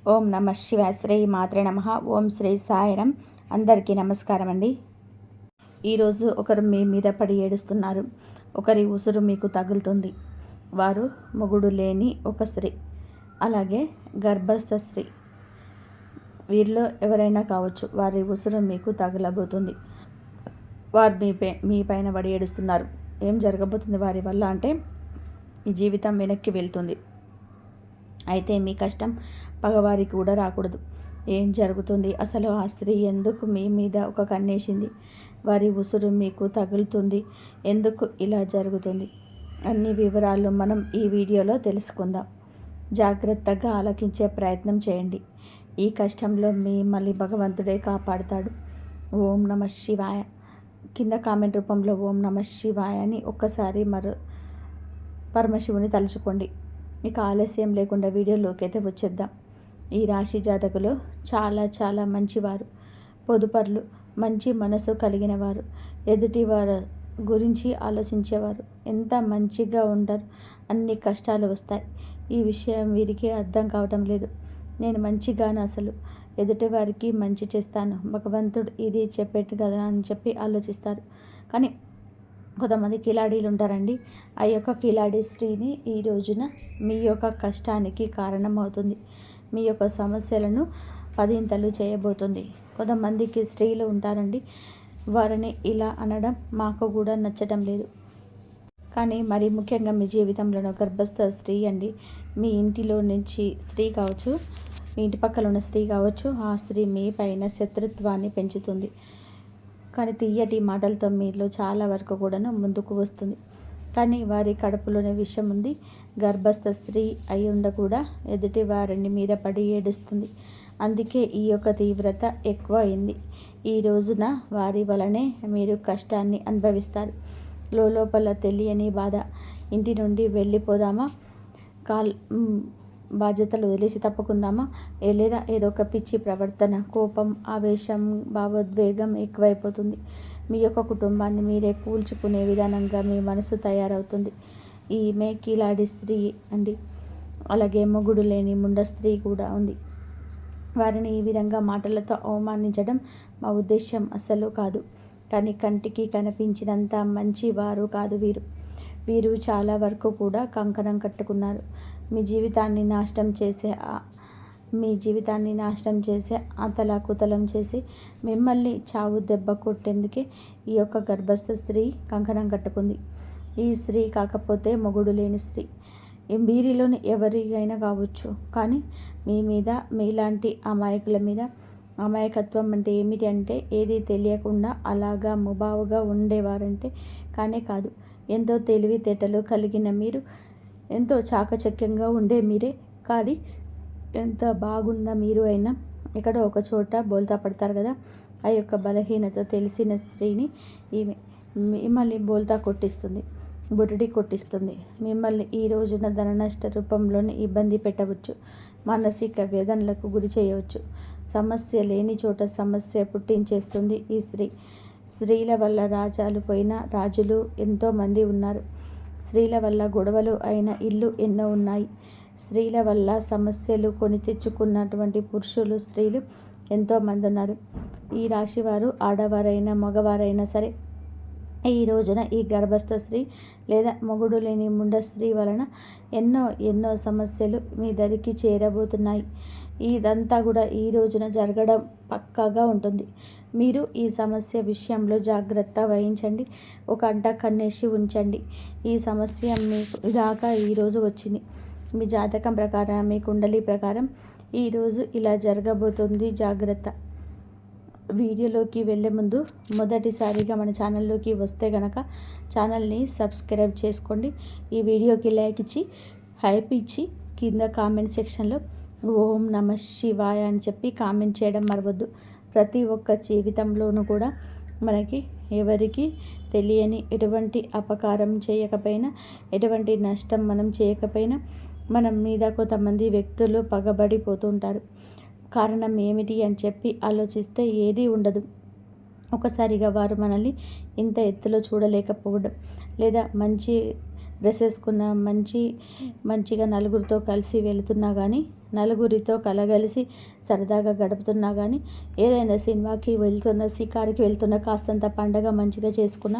ఓం నమ శివాయ. శ్రీ మాత్రే నమ. ఓం శ్రీ సాయిరం. అందరికీ నమస్కారం అండి. ఈరోజు ఒకరు మీ మీద పడి ఏడుస్తున్నారు. ఒకరి ఉసురు మీకు తగులుతుంది. వారు మొగుడు లేని ఒక స్త్రీ, అలాగే గర్భస్థ స్త్రీ. వీరిలో ఎవరైనా కావచ్చు. వారి ఉసురు మీకు తగలబోతుంది. వారు మీ పైన పడి ఏడుస్తున్నారు. ఏం జరగబోతుంది వారి వల్ల అంటే, మీ జీవితం వెనక్కి వెళ్తుంది. అయితే మీ కష్టం పగవారికి కూడా రాకూడదు. ఏం జరుగుతుంది అసలు? ఆ స్త్రీ ఎందుకు మీ మీద ఒక కన్నేసింది? వారి ఉసురు మీకు తగులుతుంది. ఎందుకు ఇలా జరుగుతుంది? అన్ని వివరాలు మనం ఈ వీడియోలో తెలుసుకుందాం. జాగ్రత్తగా ఆలకించే ప్రయత్నం చేయండి. ఈ కష్టంలో మిమ్మల్ని భగవంతుడే కాపాడుతాడు. ఓం నమ శివాయ. కింద కామెంట్ రూపంలో ఓం నమ శివాయ అని ఒక్కసారి పరమశివుని తలుచుకోండి. ఇక ఆలస్యం లేకుండా వీడియోలోకి అయితే వచ్చేద్దాం. ఈ రాశి జాతకులు చాలా మంచివారు, పొదుపర్లు, మంచి మనసు కలిగిన వారు, ఎదుటి వారి గురించి ఆలోచించేవారు. ఎంత మంచిగా ఉంటారు. అన్ని కష్టాలు వస్తాయి. ఈ విషయం వీరికి అర్థం కావటం లేదు. నేను మంచిగాను, అసలు ఎదుటి వారికి మంచి చేస్తాను, భగవంతుడు ఇది చెప్పేట్టు కదా అని చెప్పి ఆలోచిస్తారు. కానీ కొంతమంది కిలాడీలు ఉంటారండి. ఆ యొక్క కిలాడీ స్త్రీని ఈ రోజున మీ యొక్క కష్టానికి కారణమవుతుంది. మీ యొక్క సమస్యలను పదింతలు చేయబోతుంది. కొంతమందికి స్త్రీలు ఉంటారండి. వారిని ఇలా అనడం మాకు కూడా నచ్చడం లేదు. కానీ మరి ముఖ్యంగా మీ జీవితంలో గర్భస్థ స్త్రీ అండి. మీ ఇంటిలో నుంచి స్త్రీ కావచ్చు, మీ ఇంటి పక్కన ఉన్న స్త్రీ కావచ్చు, ఆ స్త్రీ మీ పైన శత్రుత్వాన్ని పెంచుతుంది. కానీ తీయటి మాటలతో మీలో చాలా వరకు కూడాను ముందుకు వస్తుంది. కానీ వారి కడుపులోనే విషం ఉంది. గర్భస్థ స్త్రీ అయి ఉండ కూడా ఎదుటి వారిని మీద పడి ఏడుస్తుంది. అందుకే ఈ యొక్క తీవ్రత ఎక్కువ అయింది. ఈ రోజున వారి వలనే మీరు కష్టాన్ని అనుభవిస్తారు. లోపల తెలియని బాధ. ఇంటి నుండి వెళ్ళిపోదామా, బాధ్యతలు వదిలేసి తప్పుకుందామా, లేదా ఏదో ఒక పిచ్చి ప్రవర్తన, కోపం, ఆవేశం, భావోద్వేగం ఎక్కువైపోతుంది. మీ యొక్క కుటుంబాన్ని మీరే కూల్చుకునే విధానంగా మీ మనసు తయారవుతుంది. ఈమె కిలాడి స్త్రీ అండి. అలాగే మొగుడు లేని ముండ స్త్రీ కూడా ఉంది. వారిని ఈ విధంగా మాటలతో అవమానించడం మా ఉద్దేశం అస్సలు కాదు. కానీ కంటికి కనిపించినంత మంచి వారు కాదు వీరు. వీరు చాలా వరకు కూడా కంకణం కట్టుకున్నారు. మీ జీవితాన్ని నాశనం చేసే అతలాకుతలం చేసి మిమ్మల్ని చావు దెబ్బ కొట్టేందుకే ఈ యొక్క గర్భస్థ స్త్రీ కంకణం కట్టుకుంది. ఈ స్త్రీ కాకపోతే మొగుడు లేని స్త్రీ. వీరిలోని ఎవరికైనా కావచ్చు. కానీ మీ మీద, మీలాంటి అమాయకుల మీద, అమాయకత్వం అంటే ఏమిటి అంటే ఏది తెలియకుండా అలాగా ముబావుగా ఉండేవారంటే కానే కాదు. ఎంతో తెలివితేటలు కలిగిన మీరు, ఎంతో చాకచక్యంగా ఉండే మీరే, కానీ ఎంత బాగున్న మీరు అయినా ఎక్కడో ఒక చోట బోల్తా పడతారు కదా. ఆ యొక్క బలహీనత తెలిసిన స్త్రీని ఈమె మిమ్మల్ని బోల్తా కొట్టిస్తుంది, బురిడి కొట్టిస్తుంది. మిమ్మల్ని ఈ రోజున ధన నష్ట రూపంలోనే ఇబ్బంది పెట్టవచ్చు. మానసిక వేదనలకు గురి చేయవచ్చు. సమస్య లేని చోట సమస్య పుట్టించేస్తుంది ఈ స్త్రీ. స్త్రీల వల్ల రాజాలు పోయిన రాజులు ఎంతోమంది ఉన్నారు. స్త్రీల వల్ల గొడవలు అయిన ఇల్లు ఎన్నో ఉన్నాయి. స్త్రీల వల్ల సమస్యలు కొని తెచ్చుకున్నటువంటి పురుషులు, స్త్రీలు ఎంతోమంది ఉన్నారు. ఈ రాశివారు ఆడవారైనా మగవారైనా సరే ఈ రోజున ఈ గర్భస్థ స్త్రీ లేదా మొగుడు లేని ముండ స్త్రీ వలన ఎన్నో సమస్యలు మీ దరికి చేరబోతున్నాయి. ఇదంతా కూడా ఈ రోజున జరగడం పక్కాగా ఉంటుంది. మీరు ఈ సమస్య విషయంలో జాగ్రత్త వహించండి. ఒక అంట కన్నేసి ఉంచండి. ఈ సమస్య మీకు దాకా ఈరోజు వచ్చింది. మీ జాతకం ప్రకారం, మీ కుండలి ప్రకారం ఈరోజు ఇలా జరగబోతుంది. జాగ్రత్త. వీడియోలోకి వెళ్ళే ముందు మొదటిసారిగా మన ఛానల్లోకి వస్తే గనక ఛానల్ని సబ్స్క్రైబ్ చేసుకోండి. ఈ వీడియోకి లైక్ ఇచ్చి, హైప్ ఇచ్చి, కింద కామెంట్ సెక్షన్లో ఓం నమ శివాయ అని చెప్పి కామెంట్ చేయడం మరవద్దు. ప్రతి ఒక్క జీవితంలోనూ కూడా మనకి ఎవరికి తెలియని ఎటువంటి అపకారం చేయకపోయినా, ఎటువంటి నష్టం మనం చేయకపోయినా మనం మీద కొంతమంది వ్యక్తులు పగబడిపోతుంటారు. కారణం ఏమిటి అని చెప్పి ఆలోచిస్తే ఏదీ ఉండదు. ఒకసారిగా వారు మనల్ని ఇంత ఎత్తులో చూడలేకపోవడం, లేదా మంచి డ్రెస్ వేసుకున్న మంచిగా నలుగురితో కలిసి వెళుతున్నా కానీ, నలుగురితో కలగలిసి సరదాగా గడుపుతున్నా కానీ, ఏదైనా సినిమాకి వెళ్తున్న, షికారుకి వెళ్తున్న, కాస్తంత పండగ మంచిగా చేసుకున్న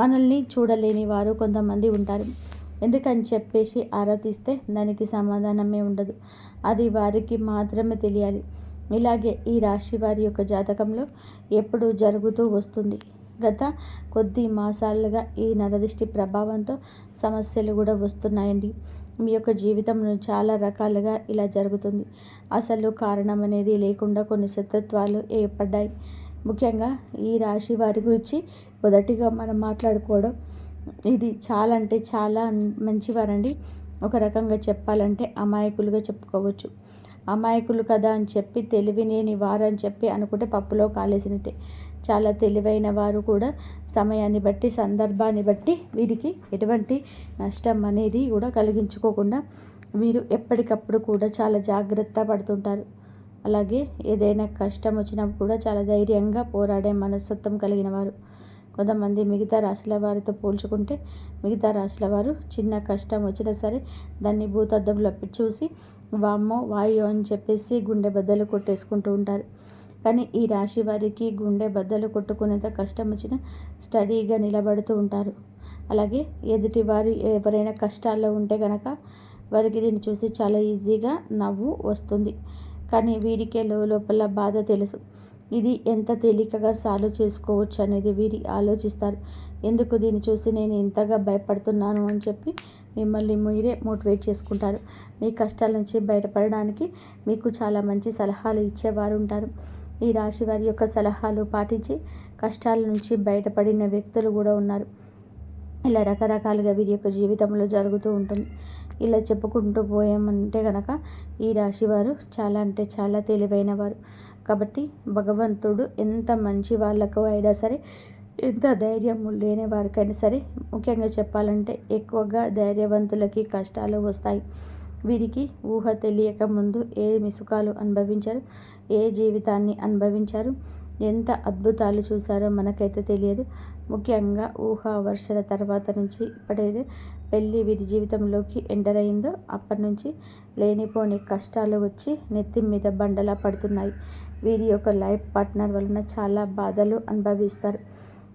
మనల్ని చూడలేని వారు కొంతమంది ఉంటారు. ఎందుకని చెప్పేసి ఆరా తీస్తే దానికి సమాధానమే ఉండదు. అది వారికి మాత్రమే తెలియాలి. ఇలాగే ఈ రాశి వారి యొక్క జాతకంలో ఎప్పుడు జరుగుతూ వస్తుంది. గత కొద్ది మాసాలుగా ఈ నరదిష్టి ప్రభావంతో సమస్యలు కూడా వస్తున్నాయండి. మీ యొక్క జీవితంలో చాలా రకాలుగా ఇలా జరుగుతుంది. అసలు కారణం అనేది లేకుండా కొన్ని శత్రుత్వాలు ఏర్పడ్డాయి. ముఖ్యంగా ఈ రాశి వారి గురించి మొదటిగా మనం మాట్లాడుకోవడం, ఇది చాలా అంటే చాలా మంచివారండి. ఒక రకంగా చెప్పాలంటే అమాయకులుగా చెప్పుకోవచ్చు. అమాయకులు కదా అని చెప్పి తెలివిలేని వారు అని చెప్పి అనుకుంటే పప్పులో కాలేసినట్టే. చాలా తెలివైన వారు కూడా సమయాన్ని బట్టి, సందర్భాన్ని బట్టి వీరికి ఎటువంటి నష్టం అనేది కూడా కలిగించుకోకుండా వీరు ఎప్పటికప్పుడు కూడా చాలా జాగ్రత్త పడుతుంటారు. అలాగే ఏదైనా కష్టం వచ్చినప్పుడు కూడా చాలా ధైర్యంగా పోరాడే మనస్తత్వం కలిగిన వారు. కొంతమంది మిగతా రాశుల వారితో పోల్చుకుంటే మిగతా రాశుల వారు చిన్న కష్టం వచ్చినా సరే దాన్ని భూతద్దంలో చూసి వామ్మో వాయో అని చెప్పేసి గుండె బద్దలు కొట్టేసుకుంటూ ఉంటారు. కానీ ఈ రాశి వారికి గుండె బద్దలు కొట్టుకునేంత కష్టం వచ్చినా స్టడీగా నిలబడుతూ ఉంటారు. అలాగే ఎదుటి వారి ఎవరైనా కష్టాల్లో ఉంటే కనుక వారికి దీన్ని చూసి చాలా ఈజీగా నవ్వు వస్తుంది. కానీ వీరికే లోపల బాధ తెలుసు. ఇది ఎంత తేలికగా సాల్వ్ చేసుకోవచ్చు అనేది వీరి ఆలోచిస్తారు. ఎందుకు దీన్ని చూసి నేను ఇంతగా భయపడుతున్నాను అని చెప్పి మిమ్మల్ని మీరే మోటివేట్ చేసుకుంటారు. మీ కష్టాల నుంచి బయటపడడానికి మీకు చాలా మంచి సలహాలు ఇచ్చేవారు ఉంటారు. ఈ రాశి వారి యొక్క సలహాలు పాటించి కష్టాల నుంచి బయటపడిన వ్యక్తులు కూడా ఉన్నారు. ఇలా రకరకాలుగా వీరి యొక్క జీవితంలో జరుగుతూ ఉంటుంది. ఇలా చెప్పుకుంటూ పోయామంటే కనుక ఈ రాశి వారు చాలా అంటే చాలా తెలివైన వారు. కాబట్టి భగవంతుడు ఎంత మంచి వాళ్ళకు అయినా సరే, ఎంత ధైర్యం లేని వారికైనా సరే, ముఖ్యంగా చెప్పాలంటే ఎక్కువగా ధైర్యవంతులకి కష్టాలు వస్తాయి. వీరికి ఊహ తెలియక ముందు ఏ సుఖాలు అనుభవించారు, ఏ జీవితాన్ని అనుభవించారు, ఎంత అద్భుతాలు చూసారో మనకైతే తెలియదు. ముఖ్యంగా ఊహ వర్షల తర్వాత నుంచి ఇప్పుడైతే పెళ్ళి వీరి జీవితంలోకి ఎంటర్ అయిందో అప్పటి నుంచి లేనిపోని కష్టాలు వచ్చి నెత్తి మీద బండలా పడుతున్నాయి. వీరి యొక్క లైఫ్ పార్ట్నర్ వలన చాలా బాధలు అనుభవిస్తారు.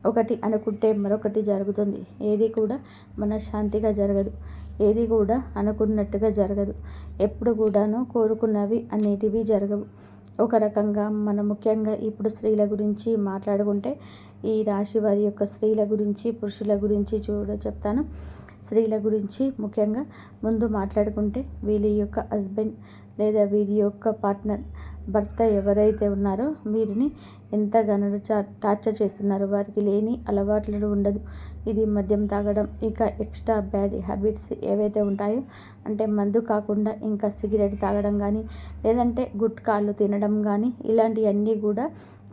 ఒకటి అనుకుంటే మరొకటి జరుగుతుంది. ఏది కూడా మనశ్శాంతిగా జరగదు. ఏది కూడా అనుకున్నట్టుగా జరగదు. ఎప్పుడు కూడాను కోరుకున్నవి అనేటివి జరగవు. ఒక రకంగా మనం ముఖ్యంగా ఇప్పుడు స్త్రీల గురించి మాట్లాడుకుంటే ఈ రాశి వారి యొక్క స్త్రీల గురించి, పురుషుల గురించి చెప్తాను. స్త్రీల గురించి ముఖ్యంగా ముందు మాట్లాడుకుంటే వీరి యొక్క హస్బెండ్ లేదా వీరి యొక్క పార్ట్నర్, భర్త ఎవరైతే ఉన్నారో వీరిని ఎంతగానో టార్చర్ చేస్తున్నారు. వారికి లేని అలవాట్లు ఉండదు. ఇది మద్యం తాగడం, ఇక ఎక్స్ట్రా బ్యాడ్ హ్యాబిట్స్ ఏవైతే ఉంటాయో, అంటే మందు కాకుండా ఇంకా సిగరెట్ తాగడం కానీ, లేదంటే గుట్కాలు తినడం కానీ, ఇలాంటివన్నీ కూడా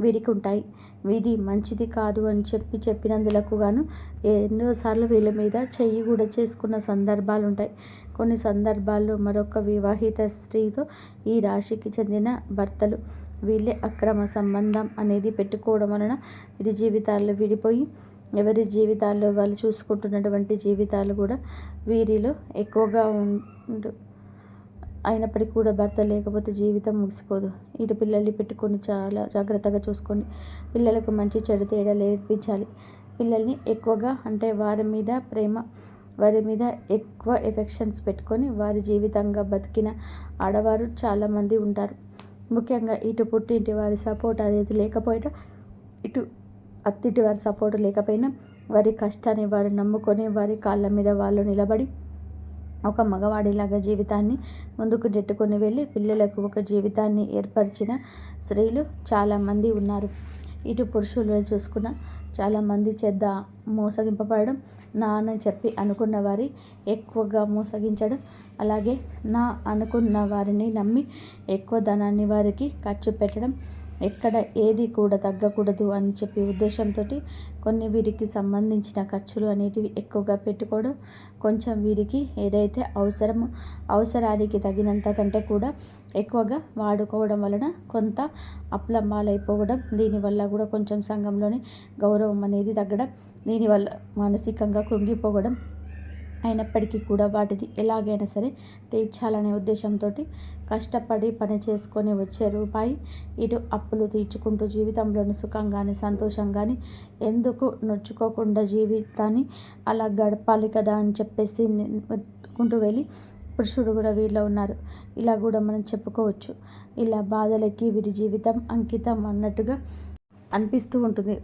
వీరికి ఉంటాయి. వీరి మంచిది కాదు అని చెప్పినందులకు గాను ఎన్నోసార్లు వీళ్ళ మీద చెయ్యి కూడా చేసుకున్న సందర్భాలు ఉంటాయి. కొన్ని సందర్భాల్లో మరొక వివాహిత స్త్రీతో ఈ రాశికి చెందిన భర్తలు వీళ్ళే అక్రమ సంబంధం అనేది పెట్టుకోవడం వలన వీరి జీవితాల్లో విడిపోయి ఎవరి జీవితాల్లో వాళ్ళు చూసుకుంటున్నటువంటి జీవితాలు కూడా వీరిలో ఎక్కువగా అయినప్పటికీ కూడా భర్త లేకపోతే జీవితం ముగిసిపోదు. ఇటు పిల్లల్ని పెట్టుకొని చాలా జాగ్రత్తగా చూసుకొని పిల్లలకు మంచి చెడు తేడా నేర్పించాలి. పిల్లల్ని ఎక్కువగా అంటే వారి మీద ప్రేమ, వారి మీద ఎక్కువ ఎఫెక్షన్స్ పెట్టుకొని వారి జీవితంగా బతికిన ఆడవారు చాలామంది ఉంటారు. ముఖ్యంగా ఇటు పుట్టింటి వారి సపోర్ట్ అనేది లేకపోయినా, ఇటు అత్తింటి వారి సపోర్ట్ లేకపోయినా వారి కష్టాన్ని వారు నమ్ముకొని వారి కాళ్ళ మీద వాళ్ళు నిలబడి ఒక మగవాడిలాగా జీవితాన్ని ముందుకు నెట్టుకొని వెళ్ళి పిల్లలకు ఒక జీవితాన్ని ఏర్పరిచిన స్త్రీలు చాలామంది ఉన్నారు. ఇటు పురుషులు చూసుకున్న చాలామంది చేత మోసగింపబడడం, నా అని చెప్పి అనుకున్న వారి ఎక్కువగా మోసగించడం, అలాగే నా అనుకున్న వారిని నమ్మి ఎక్కువ ధనాన్ని వారికి ఖర్చు పెట్టడం, ఎక్కడ ఏది కూడా తగ్గకూడదు అని చెప్పి ఉద్దేశంతో కొన్ని వీరికి సంబంధించిన ఖర్చులు అనేటివి ఎక్కువగా పెట్టుకోవడం, కొంచెం వీరికి ఏదైతే అవసరమో అవసరానికి తగినంత కంటే కూడా ఎక్కువగా వాడుకోవడం వలన కొంత అప్లంబాలైపోవడం, దీనివల్ల కూడా కొంచెం సంఘంలోని గౌరవం అనేది తగ్గడం, దీనివల్ల మానసికంగా కృంగిపోవడం, అయినప్పటికీ కూడా వాటిని ఎలాగైనా సరే తీర్చాలనే ఉద్దేశంతో కష్టపడి పని చేసుకొని వచ్చే రూపాయి ఇటు అప్పులు తీర్చుకుంటూ జీవితంలోని సుఖంగాని సంతోషంగాని ఎందుకు నొచ్చుకోకుండా జీవితాన్ని అలా గడపాలి కదా అని చెప్పేసి వెతుక్కుంటూ వెళ్ళి పురుషుడు కూడా వీరిలో ఉన్నారు. ఇలా కూడా మనం చెప్పుకోవచ్చు. ఇలా బాధలకి వీరి జీవితం అంకితం అన్నట్టుగా అనిపిస్తూ ఉంటుంది.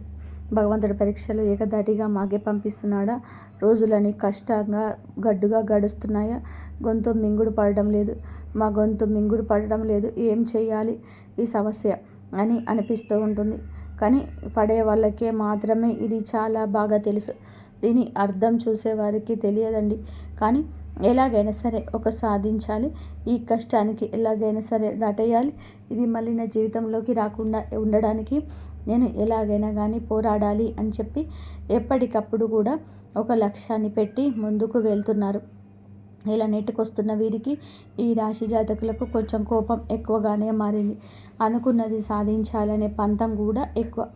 భగవంతుడి పరీక్షలు ఏకధాటిగా మాగే పంపిస్తున్నాడా? రోజులని కష్టంగా గడ్డుగా గడుస్తున్నాయా? గొంతు మింగుడు పడడం లేదు, మా గొంతు మింగుడు పడడం లేదు, ఏం చేయాలి ఈ సమస్య అని అనిపిస్తూ ఉంటుంది. కానీ పడే వాళ్ళకే మాత్రమే ఇది చాలా బాగా తెలుసు. దీని అర్థం చూసేవారికి తెలియదండి. కానీ ఎలాగైనా సరే ఒక సాధించాలి, ఈ కష్టానికి ఎలాగైనా సరే దాటేయాలి, ఇది మళ్ళీ నా జీవితంలోకి రాకుండా ఉండడానికి నేను ఎలాగైనా కానీ పోరాడాలి అని చెప్పి ఎప్పటికప్పుడు కూడా ఒక లక్ష్యాన్ని పెట్టి ముందుకు వెళ్తున్నారు. ఇలా నెట్టుకొస్తున్న వీరికి ఈ రాశి జాతకులకు కొంచెం కోపం ఎక్కువగానే మారింది. అనుకున్నది సాధించాలనే పంతం కూడా ఎక్కువ.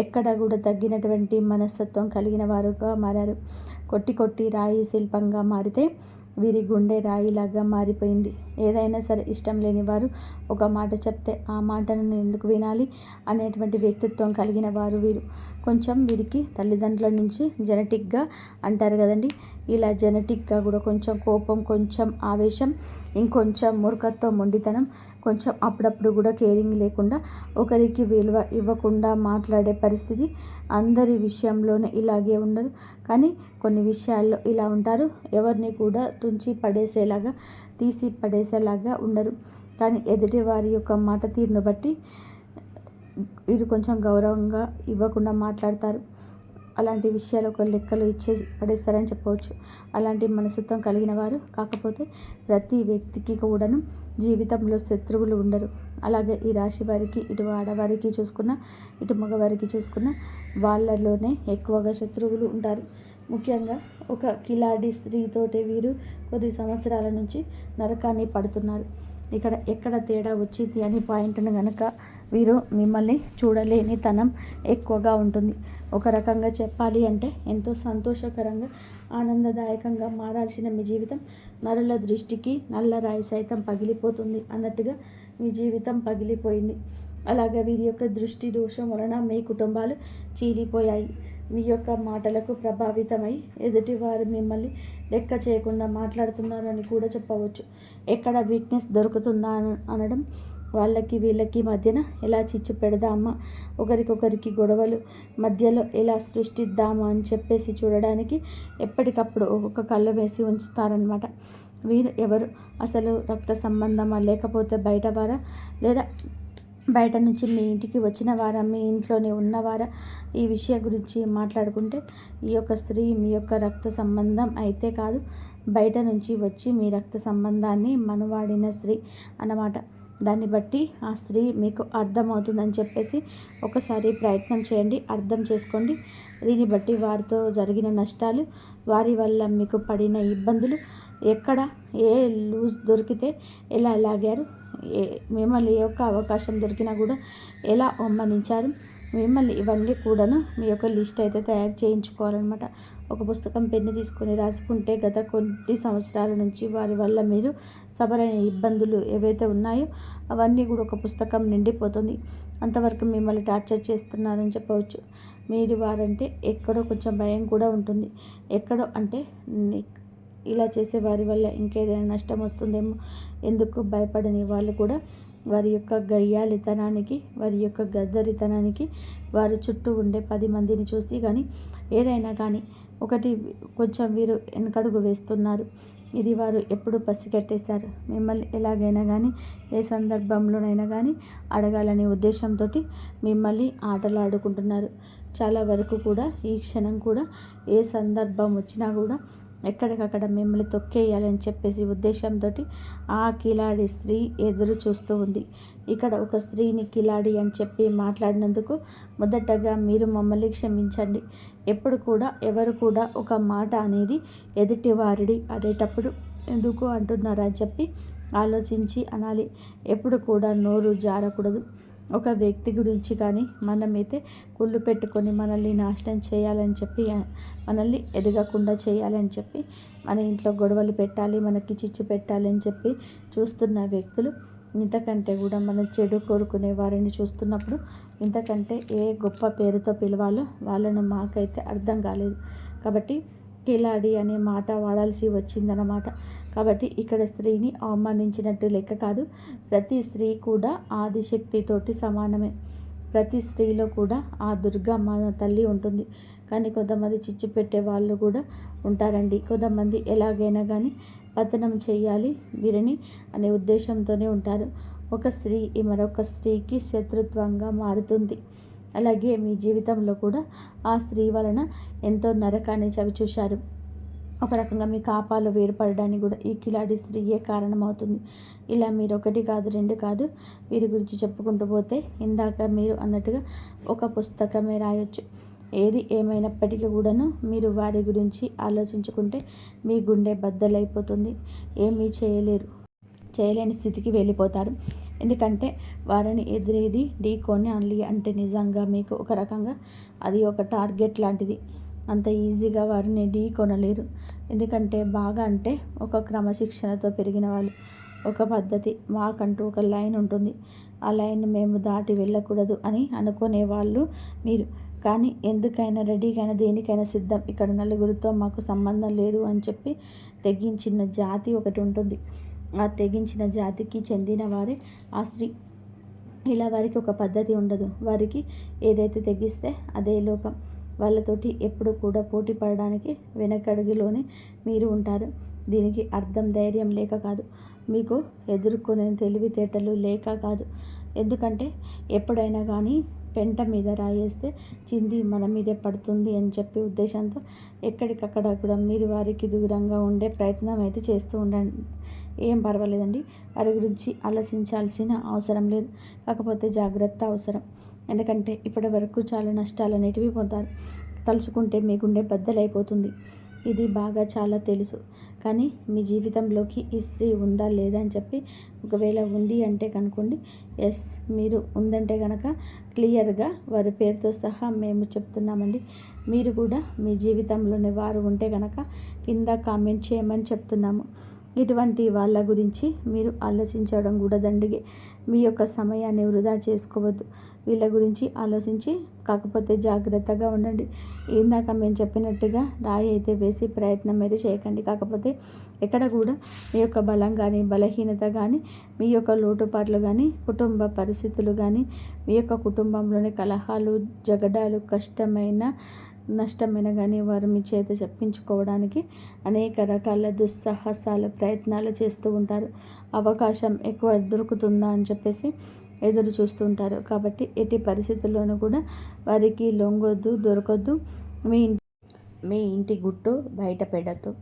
ఎక్కడ కూడా తగ్గినటువంటి మనస్తత్వం కలిగిన వారుగా మారారు. కొట్టి కొట్టి రాయి శిల్పంగా మారితే వీరి గుండె రాయిలాగా మారిపోయింది. ఏదైనా సరే ఇష్టం లేని వారు ఒక మాట చెప్తే ఆ మాటను నేను ఎందుకు వినాలి అనేటువంటి వ్యక్తిత్వం కలిగిన వారు వీరు. కొంచెం వీరికి తల్లిదండ్రుల నుంచి జెనెటిక్గా అంటారు కదండి, ఇలా జెనెటిక్గా కూడా కొంచెం కోపం, కొంచెం ఆవేశం, ఇంకొంచెం మూర్ఖత్వం, మొండితనం, కొంచెం అప్పుడప్పుడు కూడా కేరింగ్ లేకుండా ఒకరికి విలువ ఇవ్వకుండా మాట్లాడే పరిస్థితి. అందరి విషయంలోనే ఇలాగే ఉండరు, కానీ కొన్ని విషయాల్లో ఇలా ఉంటారు. ఎవరిని కూడా తుంచి పడేసేలాగా, తీసి పడేసేలాగా ఉండరు. కానీ ఎదుటి వారి యొక్క మాట తీరును బట్టి వీరు కొంచెం గౌరవంగా ఇవ్వకుండా మాట్లాడతారు. అలాంటి విషయాలు ఒక లెక్కలు ఇచ్చేసి పడేస్తారని చెప్పవచ్చు. అలాంటి మనస్తత్వం కలిగిన వారు. కాకపోతే ప్రతి వ్యక్తికి కూడాను జీవితంలో శత్రువులు ఉండరు. అలాగే ఈ రాశి వారికి, ఇటు ఆడవారికి చూసుకున్న, ఇటు మగవారికి చూసుకున్న వాళ్ళలోనే ఎక్కువగా శత్రువులు ఉంటారు. ముఖ్యంగా ఒక కిలాడి స్త్రీతోటే వీరు కొద్ది సంవత్సరాల నుంచి నరకాన్ని పడుతున్నారు. ఇక్కడ ఎక్కడ తేడా వచ్చింది అని పాయింట్ను కనుక వీరు మిమ్మల్ని చూడలేని తనం ఎక్కువగా ఉంటుంది. ఒక రకంగా చెప్పాలి అంటే ఎంతో సంతోషకరంగా, ఆనందదాయకంగా మారాల్సిన మీ జీవితం నరుల దృష్టికి నల్ల రాయి సైతం పగిలిపోతుంది అన్నట్టుగా మీ జీవితం పగిలిపోయింది. అలాగే వీరి యొక్క దృష్టి దోషం వలన మీ కుటుంబాలు చీలిపోయాయి. మీ యొక్క మాటలకు ప్రభావితమై ఎదుటివారు మిమ్మల్ని లెక్క చేయకుండా మాట్లాడుతున్నారని కూడా చెప్పవచ్చు. ఎక్కడ వీక్నెస్ దొరుకుతుందా అనడం, వాళ్ళకి వీళ్ళకి మధ్యన ఎలా చిచ్చు పెడదామా, ఒకరికొకరికి గొడవలు మధ్యలో ఎలా సృష్టిద్దామా అని చెప్పేసి చూడడానికి ఎప్పటికప్పుడు ఒక్కొక్క కళ్ళు వేసి ఉంచుతారనమాట. వీరు ఎవరు? అసలు రక్త సంబంధమా, లేకపోతే బయటవారా, లేదా బయట నుంచి మీ ఇంటికి వచ్చిన వారా, మీ ఇంట్లోనే ఉన్నవారా? ఈ విషయం గురించి మాట్లాడుకుంటే ఈ యొక్క స్త్రీ మీ యొక్క రక్త సంబంధం అయితే కాదు, బయట నుంచి వచ్చి మీ రక్త సంబంధాన్ని మనవాడిన స్త్రీ అన్నమాట. దాన్ని బట్టి ఆ స్త్రీ మీకు అర్థమవుతుందని చెప్పేసి ఒకసారి ప్రయత్నం చేయండి, అర్థం చేసుకోండి. దీన్ని బట్టి వారితో జరిగిన నష్టాలు, వారి వల్ల మీకు పడిన ఇబ్బందులు, ఎక్కడ ఏ లూజ్ దొరికితే ఎలా లాగారు, మిమ్మల్ని ఏ ఒక్క అవకాశం దొరికినా కూడా ఎలా అవమానించారు, మిమ్మల్ని ఇవన్నీ కూడాను మీ యొక్క లిస్ట్ అయితే తయారు చేయించుకోవాలన్నమాట. ఒక పుస్తకం, పెన్ను తీసుకొని రాసుకుంటే గత కొద్ది సంవత్సరాల నుంచి వారి వల్ల మీరు సబరైన ఇబ్బందులు ఏవైతే ఉన్నాయో అవన్నీ కూడా ఒక పుస్తకం నిండిపోతుంది. అంతవరకు మిమ్మల్ని టార్చర్ చేస్తున్నారని చెప్పవచ్చు. మీరు వారంటే ఎక్కడో కొంచెం భయం కూడా ఉంటుంది. ఎక్కడో అంటే ఇలా చేసే వారి వల్ల ఇంకేదైనా నష్టం వస్తుందేమో, ఎందుకు భయపడని వాళ్ళు కూడా వారి యొక్క గయ్యాలితనానికి, వారి యొక్క గద్దరితనానికి వారు చుట్టూ ఉండే 10 మందిని చూసి కానీ ఏదైనా కానీ ఒకటి కొంచెం వీరు వెనకడుగు వేస్తున్నారు. ఇది వారు ఎప్పుడు పసిగట్టేశారు. మిమ్మల్ని ఎలాగైనా కానీ, ఏ సందర్భంలోనైనా కానీ అడగాలనే ఉద్దేశంతో మిమ్మల్ని ఆటలాడుకుంటున్నారు. చాలా వరకు కూడా ఈ క్షణం కూడా ఏ సందర్భం వచ్చినా కూడా ఎక్కడికక్కడ మిమ్మల్ని తొక్కేయాలని చెప్పేసి ఉద్దేశంతో ఆ కిలాడి స్త్రీ ఎదురు చూస్తూ ఉంది. ఇక్కడ ఒక స్త్రీని కిలాడి అని చెప్పి మాట్లాడినందుకు మొదటగా మీరు మమ్మల్ని క్షమించండి. ఎప్పుడు కూడా ఎవరు కూడా ఒక మాట అనేది ఎదుటి వారిడి అనేటప్పుడు ఎందుకు అంటున్నారని చెప్పి ఆలోచించి అనాలి. ఎప్పుడు కూడా నోరు జారకూడదు. ఒక వ్యక్తి గురించి కానీ మనమైతే కుళ్ళు పెట్టుకొని మనల్ని నాశనం చేయాలని చెప్పి, మనల్ని ఎదగకుండా చేయాలని చెప్పి, మన ఇంట్లో గొడవలు పెట్టాలి, మనకి చిచ్చు పెట్టాలి అని చెప్పి చూస్తున్న వ్యక్తులు ఇంతకంటే కూడా మన చెడు కోరుకునే వారిని చూస్తున్నప్పుడు ఇంతకంటే ఏ గొప్ప పేరుతో పిలవాలో వాళ్ళను మాకైతే అర్థం కాలేదు. కాబట్టి కిలాడి అనే మాట వాడాల్సి వచ్చిందన్నమాట. కాబట్టి ఇక్కడ స్త్రీని అవమానించినట్టు లెక్క కాదు. ప్రతి స్త్రీ కూడా ఆదిశక్తితోటి సమానమే. ప్రతి స్త్రీలో కూడా ఆ దుర్గమ్మ తల్లి ఉంటుంది. కానీ కొంతమంది చిచ్చు పెట్టే వాళ్ళు కూడా ఉంటారండి. కొంతమంది ఎలాగైనా కానీ పతనం చేయాలి వీరిని అనే ఉద్దేశంతోనే ఉంటారు. ఒక స్త్రీ మరొక స్త్రీకి శత్రుత్వంగా మారుతుంది. అలాగే మీ జీవితంలో కూడా ఆ స్త్రీ వలన ఎంతో నరకాన్ని చవిచూశారు. ఒక రకంగా మీ కాపాలు వేరుపడడానికి కూడా ఈ కిలాడి స్త్రీయే కారణమవుతుంది. ఇలా మీరు ఒకటి కాదు, రెండు కాదు, వీరి గురించి చెప్పుకుంటూ పోతే ఇందాక మీరు అన్నట్టుగా ఒక పుస్తకమే రాయొచ్చు. ఏది ఏమైనప్పటికీ కూడాను మీరు వారి గురించి ఆలోచించుకుంటే మీ గుండె బద్దలైపోతుంది. ఏమీ చేయలేని స్థితికి వెళ్ళిపోతారు. ఎందుకంటే వారిని ఎదురేది ఢీకొనాలి అంటే నిజంగా మీకు ఒక రకంగా అది ఒక టార్గెట్ లాంటిది. అంత ఈజీగా వారిని ఢీకొనలేరు. ఎందుకంటే బాగా అంటే ఒక క్రమశిక్షణతో పెరిగిన వాళ్ళు, ఒక పద్ధతి, మాకంటూ ఒక లైన్ ఉంటుంది, ఆ లైన్ మేము దాటి వెళ్ళకూడదు అని అనుకునే వాళ్ళు మీరు. కానీ ఎందుకైనా రెడీకైనా దేనికైనా సిద్ధం, ఇక్కడ నలుగురితో మాకు సంబంధం లేదు అని చెప్పి తెగించిన జాతి ఒకటి ఉంటుంది. ఆ తెగించిన జాతికి చెందిన వారే ఆ స్త్రీ. ఇలా వారికి ఒక పద్ధతి ఉండదు. వారికి ఏదైతే తెగిస్తే అదే లోకం. వాళ్ళతోటి ఎప్పుడు కూడా పోటీ పడడానికి వెనకడుగులోనే మీరు ఉంటారు. దీనికి అర్థం ధైర్యం లేక కాదు, మీకు ఎదుర్కొనే తెలివితేటలు లేక కాదు. ఎందుకంటే ఎప్పుడైనా కానీ పెంట మీద రాయేస్తే చింది మన మీదే పడుతుంది అని చెప్పి ఉద్దేశంతో ఎక్కడికక్కడ కూడా మీరు వారికి దూరంగా ఉండే ప్రయత్నం అయితే చేస్తూ ఉండండి. ఏం పర్వాలేదండి, వారి గురించి ఆలోచించాల్సిన అవసరం లేదు. కాకపోతే జాగ్రత్త అవసరం. ఎందుకంటే ఇప్పటి వరకు చాలా నష్టాలు అనేటివి పొందారు. తలుచుకుంటే మీ గుండె బద్దలైపోతుంది. ఇది బాగా చాలా తెలుసు. కానీ మీ జీవితంలోకి ఈ స్త్రీ ఉందా లేదా అని చెప్పి ఒకవేళ ఉంది అంటే కనుకోండి, ఎస్ మీరు ఉందంటే కనుక క్లియర్గా వారి పేరుతో సహా మేము చెప్తున్నామండి. మీరు కూడా మీ జీవితంలోనే వారు ఉంటే కనుక కింద కామెంట్ చేయమని చెప్తున్నాము. ఇటువంటి వాళ్ళ గురించి మీరు ఆలోచించడం కూడా దండిగే. మీ యొక్క సమయాన్ని వృధా చేసుకోవద్దు. వీళ్ళ గురించి ఆలోచించి కాకపోతే జాగ్రత్తగా ఉండండి. ఇందాక మేము చెప్పినట్టుగా రాయి అయితే వేసి ప్రయత్నం అయితే చేయకండి. కాకపోతే ఎక్కడ కూడా మీ యొక్క బలం కానీ బలహీనత కానీ మీ యొక్క లోటుపాట్లు కానీ కుటుంబ పరిస్థితులు కానీ మీ యొక్క కుటుంబంలోని కలహాలు జగడాలు నష్టమైన కానీ వారు మీ చేత చెప్పించుకోవడానికి అనేక రకాల దుస్సాహసాలు ప్రయత్నాలు చేస్తూ ఉంటారు. అవకాశం ఎక్కువ దొరుకుతుందా అని చెప్పేసి ఎదురు చూస్తూ ఉంటారు. కాబట్టి ఎట్టి పరిస్థితుల్లోనూ కూడా వారికి లొంగొద్దు, దొరకొద్దు. మీ ఇంటి గుట్టు బయట పెడద్దు.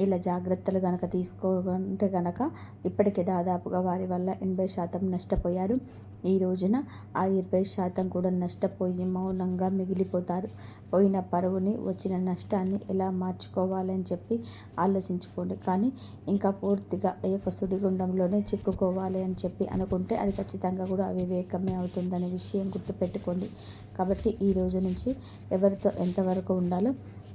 ఇలా జాగ్రత్తలు కనుక తీసుకోకుంటే కనుక ఇప్పటికే దాదాపుగా వారి వల్ల 80% నష్టపోయారు. ఈ రోజున ఆ 20% కూడా నష్టపోయి మౌనంగా మిగిలిపోతారు. పోయిన పరువుని, వచ్చిన నష్టాన్ని ఎలా మార్చుకోవాలని చెప్పి ఆలోచించుకోండి. కానీ ఇంకా పూర్తిగా ఈ యొక్క సుడిగుండంలోనే చిక్కుకోవాలి అని చెప్పి అనుకుంటే అది ఖచ్చితంగా కూడా అవివేకమే అవుతుందనే విషయం గుర్తుపెట్టుకోండి. కాబట్టి ఈ రోజు నుంచి ఎవరితో ఎంతవరకు ఉండాలో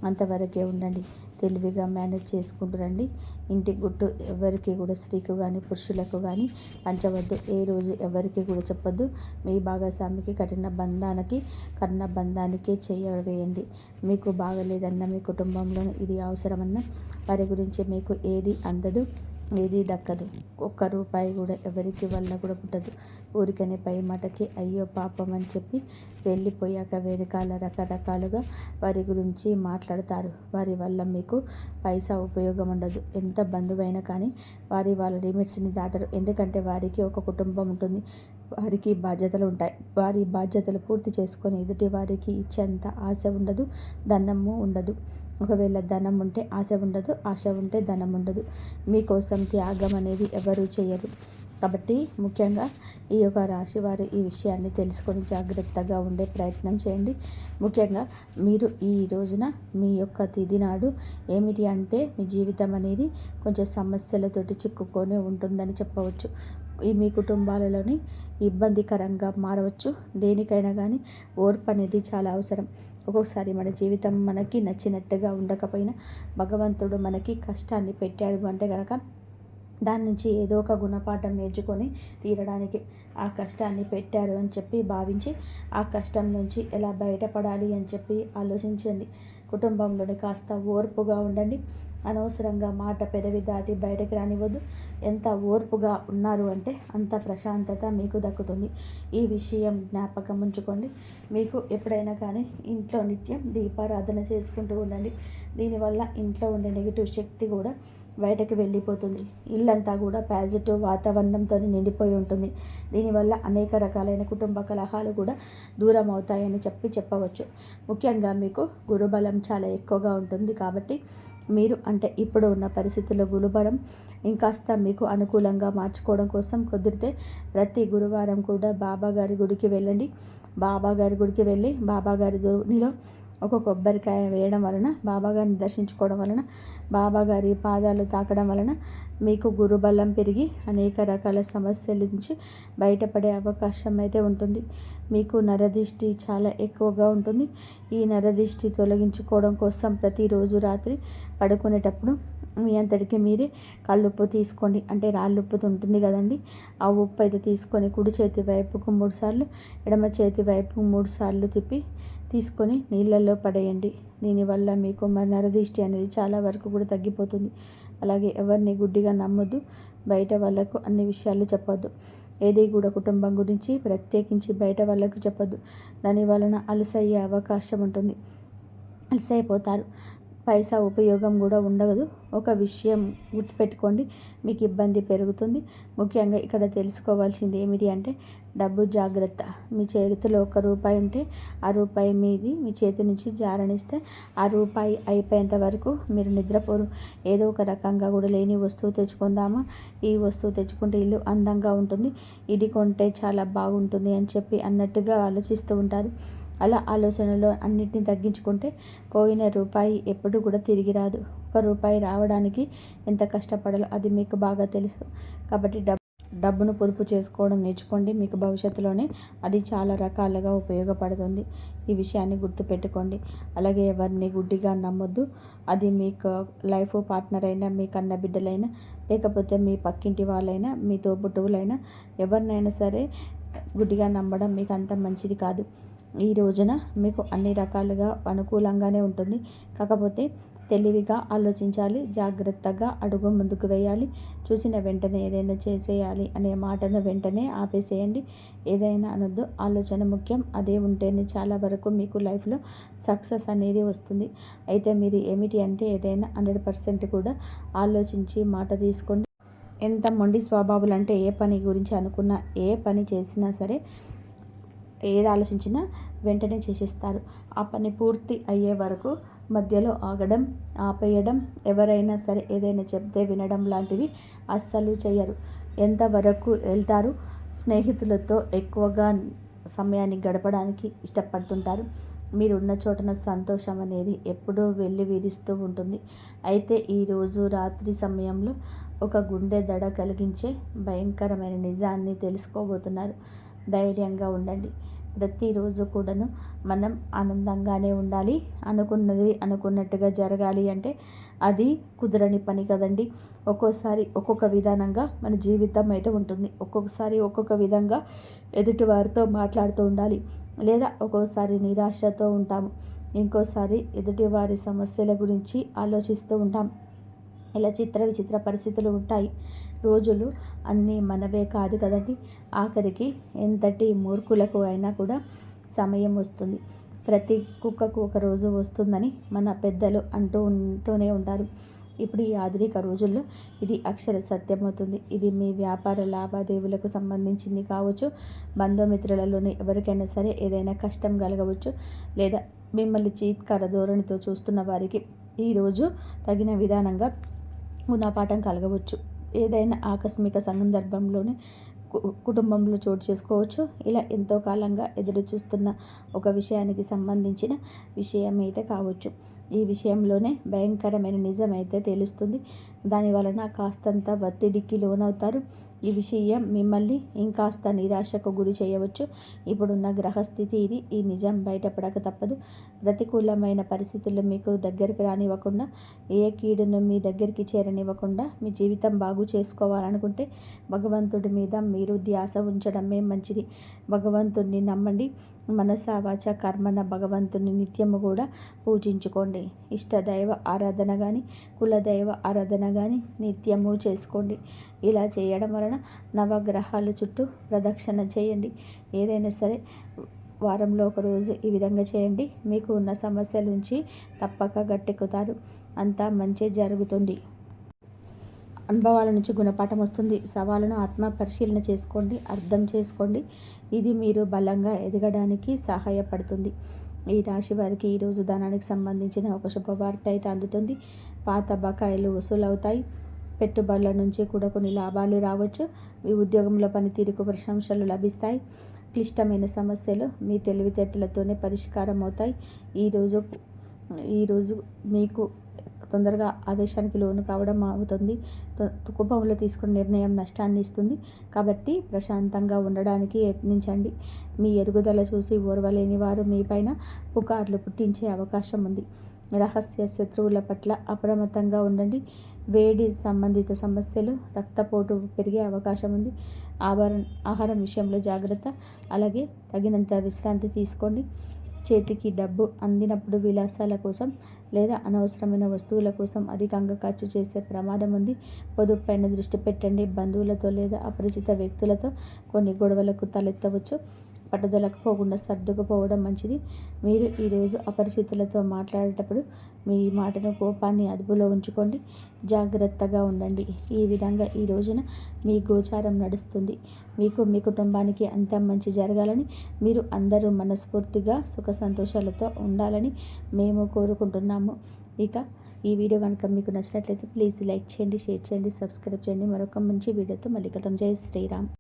అంతవరకే ఉండండి. తెలివిగా మేనేజ్ చేసుకుంటూ రండి. ఇంటి గుట్టు ఎవరికి కూడా స్త్రీకు కానీ పురుషులకు కానీ పంచవద్దు. ఏ రోజు ఎవరికి కూడా చెప్పొద్దు. మీ భాగస్వామికి కఠిన బంధానికే చేయవేయండి. మీకు బాగలేదన్న మీ కుటుంబంలో ఇది అవసరమన్న వారి గురించి మీకు ఏది అందదు, ఏది దక్కదు. ఒక్క రూపాయి కూడా ఎవరికి వల్ల కూడా పుట్టదు. ఊరికనే పై మాటకి అయ్యో పాపం అని చెప్పి వెళ్ళిపోయాక వెనకాల రకరకాలుగా వారి గురించి మాట్లాడతారు. వారి వల్ల మీకు పైసా ఉపయోగం ఉండదు. ఎంత బంధువైనా కానీ వాళ్ళ లిమిట్స్ని దాటరు. ఎందుకంటే వారికి ఒక కుటుంబం ఉంటుంది, వారికి బాధ్యతలు ఉంటాయి. వారి బాధ్యతలు పూర్తి చేసుకొని ఎదుటి వారికి ఇచ్చేంత ఆశ ఉండదు, ధనము ఉండదు. ఒకవేళ ధనం ఉంటే ఆశ ఉండదు, ఆశ ఉంటే ధనం ఉండదు. మీకోసం త్యాగం అనేది ఎవరూ చేయరు. కాబట్టి ముఖ్యంగా ఈ యొక్క రాశి వారు ఈ విషయాన్ని తెలుసుకొని జాగ్రత్తగా ఉండే ప్రయత్నం చేయండి. ముఖ్యంగా మీరు ఈ రోజున మీ యొక్క తిథి నాడు ఏమిటి అంటే మీ జీవితం అనేది కొంచెం సమస్యలతోటి చిక్కుకొని ఉంటుందని చెప్పవచ్చు. మీ కుటుంబాలలోని ఇబ్బందికరంగా మారవచ్చు. దేనికైనా కానీ ఓర్పు అనేది చాలా అవసరం. ఒక్కొక్కసారి మన జీవితం మనకి నచ్చినట్టుగా ఉండకపోయినా భగవంతుడు మనకి కష్టాన్ని పెట్టాడు అంటే కనుక దాని నుంచి ఏదో ఒక గుణపాఠం నేర్చుకొని తీరడానికి ఆ కష్టాన్ని పెట్టారు అని చెప్పి భావించి ఆ కష్టం నుంచి ఎలా బయటపడాలి అని చెప్పి ఆలోచించండి. కుటుంబంలోని కాస్త ఓర్పుగా ఉండండి. అనవసరంగా మాట పెదవి దాటి బయటకు రానివ్వద్దు. ఎంత ఓర్పుగా ఉన్నారు అంటే అంత ప్రశాంతత మీకు దక్కుతుంది. ఈ విషయం జ్ఞాపకం ఉంచుకోండి. మీకు ఎప్పుడైనా కానీ ఇంట్లో నిత్యం దీపారాధన చేసుకుంటూ ఉండండి. దీనివల్ల ఇంట్లో ఉండే నెగిటివ్ శక్తి కూడా బయటకు వెళ్ళిపోతుంది. ఇల్లంతా కూడా పాజిటివ్ వాతావరణంతో నిండిపోయి ఉంటుంది. దీనివల్ల అనేక రకాలైన కుటుంబ కలహాలు కూడా దూరం అవుతాయని చెప్పవచ్చు. ముఖ్యంగా మీకు గురుబలం చాలా ఎక్కువగా ఉంటుంది కాబట్టి మీరు అంటే ఇప్పుడు ఉన్న పరిస్థితుల్లో గురుబలం ఇంకాస్త మీకు అనుకూలంగా మార్చుకోవడం కోసం కుదిరితే ప్రతి గురువారం కూడా బాబాగారి గుడికి వెళ్ళండి. బాబాగారి గుడికి వెళ్ళి బాబాగారి నీలో ఒక కొబ్బరికాయ వేయడం వలన, బాబాగారిని దర్శించుకోవడం వలన, బాబాగారి పాదాలు తాకడం వలన మీకు గురుబలం పెరిగి అనేక రకాల సమస్యల నుంచి బయటపడే అవకాశం అయితే ఉంటుంది. మీకు నరదిష్టి చాలా ఎక్కువగా ఉంటుంది. ఈ నరదిష్టి తొలగించుకోవడం కోసం ప్రతిరోజు రాత్రి పడుకునేటప్పుడు మీ అంతటికి మీరే కల్లుప్పు తీసుకోండి. అంటే రాళ్ళుప్పు ఉంటుంది కదండి, ఆ ఉప్పు అయితే తీసుకొని కుడి చేతి వైపుకు 3 సార్లు, ఎడమ చేతి వైపు 3 సార్లు తీసుకొని నీళ్ళల్లో పడేయండి. దీనివల్ల మీకు నరదిష్టి అనేది చాలా వరకు కూడా తగ్గిపోతుంది. అలాగే ఎవరిని గుడ్డిగా నమ్మొద్దు. బయట వాళ్ళకు అన్ని విషయాలు చెప్పొద్దు. ఏది కూడా కుటుంబం గురించి ప్రత్యేకించి బయట వాళ్ళకు చెప్పొద్దు. దాని వలన అలసయ్యే అవకాశం ఉంటుంది. అలసైపోతారు. పైసా ఉపయోగం కూడా ఉండదు. ఒక విషయం గుర్తుపెట్టుకోండి, మీకు ఇబ్బంది పెరుగుతుంది. ముఖ్యంగా ఇక్కడ తెలుసుకోవాల్సింది ఏమిటి అంటే డబ్బు జాగ్రత్త. మీ చేతిలో ₹1 ఉంటే ఆ రూపాయి మీ చేతి నుంచి జారనిస్తే ఆ రూపాయి అయిపోయేంత వరకు మీరు నిద్రపోరు. ఏదో ఒక రకంగా కూడా లేని వస్తువు తెచ్చుకుందామా, ఈ వస్తువు తెచ్చుకుంటే ఇల్లు అందంగా ఉంటుంది, ఇది కొంటే చాలా బాగుంటుంది అని చెప్పి అన్నట్టుగా ఆలోచిస్తూ ఉంటారు. అలా ఆలోచనలో అన్నిటిని తగ్గించుకుంటే పోయిన రూపాయి ఎప్పుడు కూడా తిరిగి రాదు. ₹1 రావడానికి ఎంత కష్టపడాలో అది మీకు బాగా తెలుసు. కాబట్టి డబ్బును పొదుపు చేసుకోవడం నేర్చుకోండి. మీకు భవిష్యత్తులోనే అది చాలా రకాలుగా ఉపయోగపడుతుంది. ఈ విషయాన్ని గుర్తుపెట్టుకోండి. అలాగే ఎవరిని గుడ్డిగా నమ్మొద్దు. అది మీకు లైఫ్ పార్ట్నర్ అయినా, మీ కన్న బిడ్డలైనా, లేకపోతే మీ పక్కింటి వాళ్ళైనా, మీ తోబుట్టువులైనా, ఎవరినైనా సరే గుడ్డిగా నమ్మడం మీకు అంత మంచిది కాదు. ఈ రోజున మీకు అన్ని రకాలుగా అనుకూలంగానే ఉంటుంది. కాకపోతే తెలివిగా ఆలోచించాలి. జాగ్రత్తగా అడుగు ముందుకు వేయాలి. చూసిన వెంటనే ఏదైనా చేసేయాలి అనే మాటను వెంటనే ఆపేసేయండి. ఏదైనా అనొద్దు. ఆలోచన ముఖ్యం. అదే ఉంటేనే చాలా వరకు మీకు లైఫ్లో సక్సెస్ అనేది వస్తుంది. అయితే మీరు ఏమిటి అంటే ఏదైనా 100% కూడా ఆలోచించి మాట తీసుకోండి. ఎంత మొండి స్వభావాలు అంటే ఏ పని గురించి అనుకున్నా, ఏ పని చేసినా సరే, ఏది ఆలోచించినా వెంటనే చేసేస్తారు. ఆ పని పూర్తి అయ్యే వరకు మధ్యలో ఆగడం, ఆపేయడం, ఎవరైనా సరే ఏదైనా చెప్తే వినడం లాంటివి అస్సలు చేయరు. ఎంతవరకు వెళ్తారు? స్నేహితులతో ఎక్కువగా సమయాన్ని గడపడానికి ఇష్టపడుతుంటారు. మీరున్న చోటన సంతోషం అనేది ఎప్పుడూ వెళ్ళి విరుస్తూ ఉంటుంది. అయితే ఈరోజు రాత్రి సమయంలో ఒక గుండె దడ కలిగించే భయంకరమైన నిజాన్ని తెలుసుకోబోతున్నారు. ధైర్యంగా ఉండండి. ప్రతిరోజు కూడాను మనం ఆనందంగానే ఉండాలి. అనుకున్నది అనుకున్నట్టుగా జరగాలి అంటే అది కుదరని పని కదండి. ఒక్కోసారి ఒక్కొక్క విధానంగా మన జీవితం అయితే ఉంటుంది. ఒక్కొక్కసారి ఒక్కొక్క విధంగా ఎదుటివారితో మాట్లాడుతూ ఉండాలి. లేదా ఒక్కోసారి నిరాశతో ఉంటాము. ఇంకోసారి ఎదుటివారి సమస్యల గురించి ఆలోచిస్తూ ఉంటాం. ఇలా విచిత్ర పరిస్థితులు ఉంటాయి. రోజులు అన్నీ మనవే కాదు కదండి. ఆఖరికి ఎంతటి మూర్ఖులకు అయినా కూడా సమయం వస్తుంది. ప్రతి కుక్కకు ఒక రోజు వస్తుందని మన పెద్దలు అంటూనే ఉంటారు. ఇప్పుడు ఈ ఆధునిక రోజుల్లో ఇది అక్షర సత్యమవుతుంది. ఇది మీ వ్యాపార లావాదేవీలకు సంబంధించింది కావచ్చు, బంధుమిత్రులలోని ఎవరికైనా సరే ఏదైనా కష్టం కలగవచ్చు, లేదా మిమ్మల్ని చీత్కార ధోరణితో చూస్తున్న వారికి ఈరోజు తగిన విధానంగా గుణపాఠం కలగవచ్చు. ఏదైనా ఆకస్మిక సందర్భంలోనే కుటుంబంలో చోటు చేసుకోవచ్చు. ఇలా ఎంతో కాలంగా ఎదురు చూస్తున్న ఒక విషయానికి సంబంధించిన విషయం అయితే కావచ్చు. ఈ విషయంలోనే భయంకరమైన నిజం అయితే తెలుస్తుంది. దాని వలన కాస్తంత ఒత్తిడికి లోనవుతారు. ఈ విషయం మిమ్మల్ని ఇంకాస్త నిరాశకు గురి చేయవచ్చు. ఇప్పుడున్న గ్రహస్థితి ఇది. ఈ నిజం బయటపడక తప్పదు. ప్రతికూలమైన పరిస్థితులు మీకు దగ్గరికి రానివ్వకుండా, ఏ కీడును మీ దగ్గరికి చేరనివ్వకుండా మీ జీవితం బాగు చేసుకోవాలనుకుంటే భగవంతుడి మీద మీరు ధ్యాస ఉంచడమే మంచిది. భగవంతుడిని నమ్మండి. మనస వాచ కర్మన భగవంతుని నిత్యము కూడా పూజించుకోండి. ఇష్టదైవ ఆరాధన కానీ కులదైవ ఆరాధన కానీ నిత్యము చేసుకోండి. ఇలా చేయడం వలన నవగ్రహాల చుట్టూ ప్రదక్షిణ చేయండి. ఏదైనా సరే వారంలో ఒకరోజు ఈ విధంగా చేయండి. మీకు ఉన్న సమస్యల నుంచి తప్పక గట్టెక్కుతారు. అంతా మంచి జరుగుతుంది. అనుభవాల నుంచి గుణపాఠం వస్తుంది. సవాలును ఆత్మ పరిశీలన చేసుకోండి, అర్థం చేసుకోండి. ఇది మీరు బలంగా ఎదగడానికి సహాయపడుతుంది. ఈ రాశి వారికి ఈరోజు ధనానికి సంబంధించిన ఒక శుభవార్త అయితే అందుతుంది. పాత బకాయిలు వసూలవుతాయి. పెట్టుబడుల నుంచి కూడా కొన్ని లాభాలు రావచ్చు. మీ ఉద్యోగంలో పనితీరుకు ప్రశంసలు లభిస్తాయి. క్లిష్టమైన సమస్యలు మీ తెలివితేటలతోనే పరిష్కారం అవుతాయి. ఈరోజు మీకు తొందరగా ఆవేశానికి లోను కావడం అవుతుంది. కుటుంబంలో తీసుకున్న నిర్ణయం నష్టాన్ని ఇస్తుంది. కాబట్టి ప్రశాంతంగా ఉండడానికి యత్నించండి. మీ ఎదుగుదల చూసి ఓర్వలేని వారు మీపైన పుకార్లు పుట్టించే అవకాశం ఉంది. రహస్య శత్రువుల పట్ల అప్రమత్తంగా ఉండండి. వేడి సంబంధిత సమస్యలు, రక్తపోటు పెరిగే అవకాశం ఉంది. ఆహారం విషయంలో జాగ్రత్త. అలాగే తగినంత విశ్రాంతి తీసుకోండి. చేతికి డబ్బు అందినప్పుడు విలాసాల కోసం లేదా అనవసరమైన వస్తువుల కోసం అధికంగా ఖర్చు చేసే ప్రమాదం ఉంది. పొదుపుపైన దృష్టి పెట్టండి. బంధువులతో లేదా అపరిచిత వ్యక్తులతో కొన్ని గొడవలకు తలెత్తవచ్చు. పట్టుదలకు పోకుండా సర్దుకుపోవడం మంచిది. మీరు ఈరోజు అపరిచితులతో మాట్లాడేటప్పుడు మీ మాటను కోపాన్ని అదుపులో ఉంచుకోండి. జాగ్రత్తగా ఉండండి. ఈ విధంగా ఈ రోజున మీ గోచారం నడుస్తుంది. మీకు మీ కుటుంబానికి అంతా మంచి జరగాలని, మీరు అందరూ మనస్ఫూర్తిగా సుఖ సంతోషాలతో ఉండాలని మేము కోరుకుంటున్నాము. ఇక ఈ వీడియో కనుక మీకు నచ్చినట్లయితే ప్లీజ్ లైక్ చేయండి, షేర్ చేయండి, సబ్స్క్రైబ్ చేయండి. మరొక మంచి వీడియోతో మళ్ళీ కలుద్దాం. జై శ్రీరామ్.